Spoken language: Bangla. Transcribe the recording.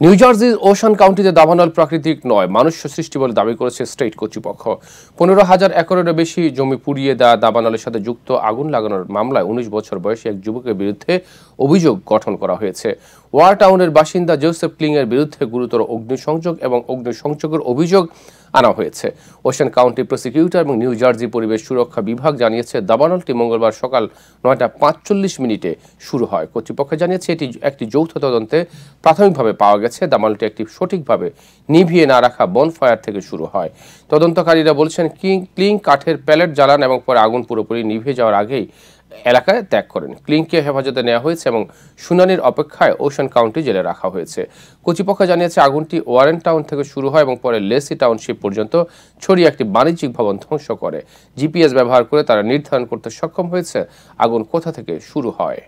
নিউ জার্সির ওশান কাউন্টিতে দাবানল প্রাকৃতিক নয়, মানুষ সৃষ্টি বলে দাবি করেছে স্টেট কর্তৃপক্ষ। 15,000 একরেরও বেশি জমি পুড়িয়ে দেওয়া দাবানলের সাথে যুক্ত আগুন লাগানোর মামলায় 19 বছর বয়সী এক যুবকের বিরুদ্ধে অভিযোগ গঠন করা হয়েছে। ওয়ার টাউনের বাসিন্দা জোসেফ ক্লিং এর বিরুদ্ধে গুরুতর অগ্নিসংযোগ এবং অগ্নিসংযোগের অভিযোগ আনা হয়েছে। ওশান কাউন্টি প্রসিকিউটর এবং নিউ জার্সি পরিবেশ সুরক্ষা বিভাগ জানিয়েছে দাবানলটি মঙ্গলবার সকাল 9:45 শুরু হয়। কর্তৃপক্ষ জানিয়েছে এটি একটি যৌথ তদন্তে প্রাথমিকভাবে পাওয়া গেছে দাবানলটি একটি সঠিকভাবে নিভিয়ে না রাখা বনফায়ার থেকে শুরু হয়। তদন্তকারীরা বলছেন ক্লিং কাঠের প্যালেট জ্বালান এবং পরে আগুন পুরোপুরি নিভে যাওয়ার আগেই এলাকায় ত্যাগ করেন। ক্লিংকে হেফাজতে নেওয়া হয়েছে এবং শুনানির অপেক্ষায় ওশান কাউন্টি জেলে রাখা হয়েছে। কর্তৃপক্ষ জানিয়েছে আগুনটি ওয়ারেন টাউন থেকে শুরু হয় এবং পরে লেসি টাউনশিপ পর্যন্ত ছড়িয়ে একটি বাণিজ্যিক ভবন ধ্বংস করে। জিপিএস ব্যবহার করে তারা নির্ধারণ করতে সক্ষম হয়েছে আগুন কোথা থেকে শুরু হয়।